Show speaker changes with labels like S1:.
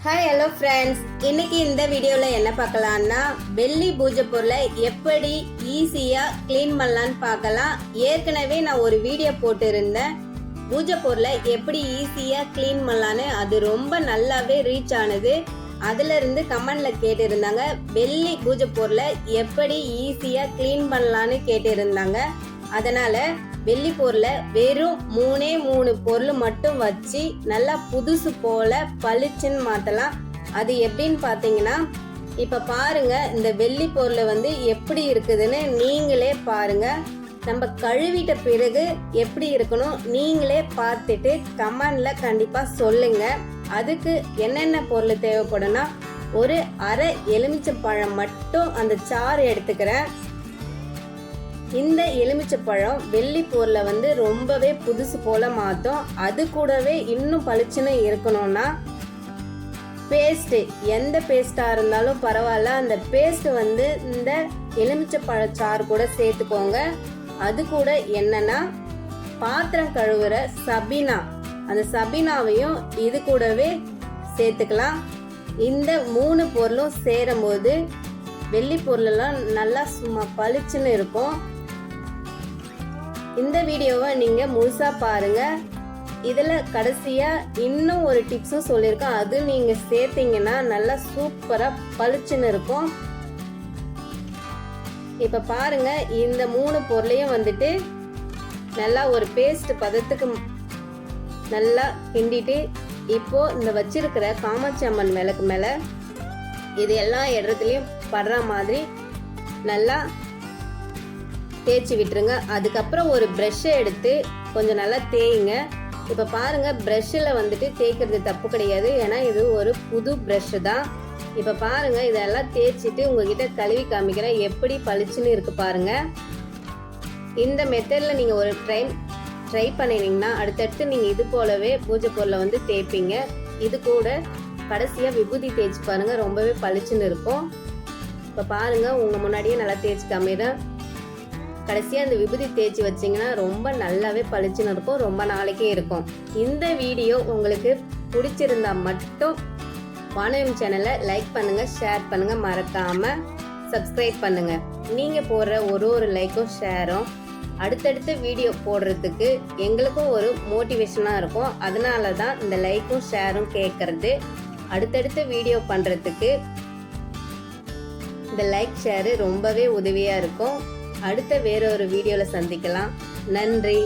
S1: Hi hello friends, இன்னைக்கு இந்த வீடியோவில் என்ன பார்க்கலான்னா வெள்ளி பூஜை பொருளை எப்படி ஈஸியாக க்ளீன் பண்ணலான்னு பார்க்கலாம். ஏற்கனவே நான் ஒரு வீடியோ போட்டிருந்தேன் பூஜை பொருளை எப்படி ஈஸியாக க்ளீன் பண்ணலான்னு. அது ரொம்ப நல்லாவே ரீச் ஆனது. அதுலேருந்து கமெண்டில் கேட்டிருந்தாங்க வெள்ளி பூஜை பொருளை எப்படி ஈஸியாக க்ளீன் பண்ணலான்னு கேட்டிருந்தாங்க. அதனால் வெள்ளி பொருளை வெறும் மூணு பொருள் மட்டும் வச்சு நல்லா புதுசு போல பளிச்சுன்னு மாற்றலாம். அது எப்படின்னு பார்த்தீங்கன்னா, இப்போ பாருங்க இந்த வெள்ளி பொருளை எப்படி இருக்குதுன்னு நீங்களே பாருங்க. நம்ம கழுவிட்ட பிறகு எப்படி இருக்கணும் நீங்களே பார்த்துட்டு கமெண்ட்ல கண்டிப்பாக சொல்லுங்க. அதுக்கு என்னென்ன பொருள் தேவைப்படும்னா, ஒரு அரை எலுமிச்சம்பழம் மட்டும் அந்த சாறு எடுத்துக்கிறேன். இந்த எலுமிச்சப்பழம் வெள்ளி பொருளை ரொம்பவே புதுசு போல மாற்றும். அது கூடவே இன்னும் பளிச்சுன்னு இருக்கணும்னா பேஸ்ட், எந்த பேஸ்டாக இருந்தாலும் பரவாயில்ல, அந்த பேஸ்ட் இந்த எலுமிச்சப்பழச்சாறு கூட சேர்த்துக்கோங்க. அது கூட என்னன்னா பாத்திரம் கழுவுற சபீனா, அந்த சபீனாவையும் இது கூடவே சேர்த்துக்கலாம். இந்த 3 பொருளும் சேரும் போது வெள்ளி பொருளெல்லாம் நல்லா சும்மா பளிச்சுன்னு இருக்கும். இந்த வீடியோவை நீங்க முழுசா பாருங்க. இதுல கடைசியா இன்னும் ஒரு டிப்ஸும் சொல்லியிருக்கேன். அது நீங்க சேர்த்தீங்கன்னா நல்லா சூப்பரா பளிச்சுன்னு இருக்கும். இப்ப பாருங்க இந்த 3 பொருளையும் நல்லா ஒரு பேஸ்ட் பதத்துக்கு நல்லா கிண்டிட்டு, இப்போ இந்த வச்சிருக்கிற காமாட்சி அம்மன் விளக்கு மேல இது எல்லா இடத்துலயும் படுற மாதிரி நல்லா தேய்ச்சி விட்டுருங்க. அதுக்கப்புறம் ஒரு ப்ரஷ்ஷை எடுத்து கொஞ்சம் நல்லா தேய்ங்க. இப்போ பாருங்க ப்ரஷ்ஷில் தேய்க்கிறது தப்பு கிடையாது, ஏன்னா இது ஒரு புது ப்ரஷ்ஷு தான். இப்போ பாருங்க இதெல்லாம் தேய்ச்சிட்டு உங்ககிட்ட கழுவி காமிக்கிறேன் எப்படி பளிச்சுன்னு இருக்கு பாருங்க. இந்த மெத்தடில் நீங்கள் ஒரு ட்ரை பண்ணினீங்கன்னா அடுத்தடுத்து நீங்கள் இது போலவே பூஜை பொருளை தேய்ப்பீங்க. இது கூட கடைசியாக விபூதி தேய்ச்சி பாருங்க, ரொம்பவே பளிச்சுன்னு இருக்கும். இப்போ பாருங்க உங்க முன்னாடியே நல்லா தேய்ச்சி காமிக்கிறேன். கடைசியாக அந்த விபூதி தேய்ச்சி வச்சிங்கன்னா ரொம்ப நல்லாவே பளிச்சுன்னு இருக்கும், ரொம்ப நாளைக்கே இருக்கும். இந்த வீடியோ உங்களுக்கு பிடிச்சிருந்தா மட்டும் வானகம் சேனலை லைக் பண்ணுங்க, ஷேர் பண்ணுங்க, மறக்காம சப்ஸ்கிரைப் பண்ணுங்க. நீங்க போடுற ஒரு லைக்கும் ஷேரும் அடுத்தடுத்த வீடியோ போடுறதுக்கு எங்களுக்கும் ஒரு மோட்டிவேஷனாக இருக்கும். அதனால தான் இந்த லைக்கும் ஷேரும் கேட்கறது. அடுத்தடுத்த வீடியோ பண்ணுறதுக்கு இந்த லைக் ஷேரு ரொம்பவே உதவியாக இருக்கும். அடுத்த வேற ஒரு வீடியோவில் சந்திக்கலாம். நன்றி.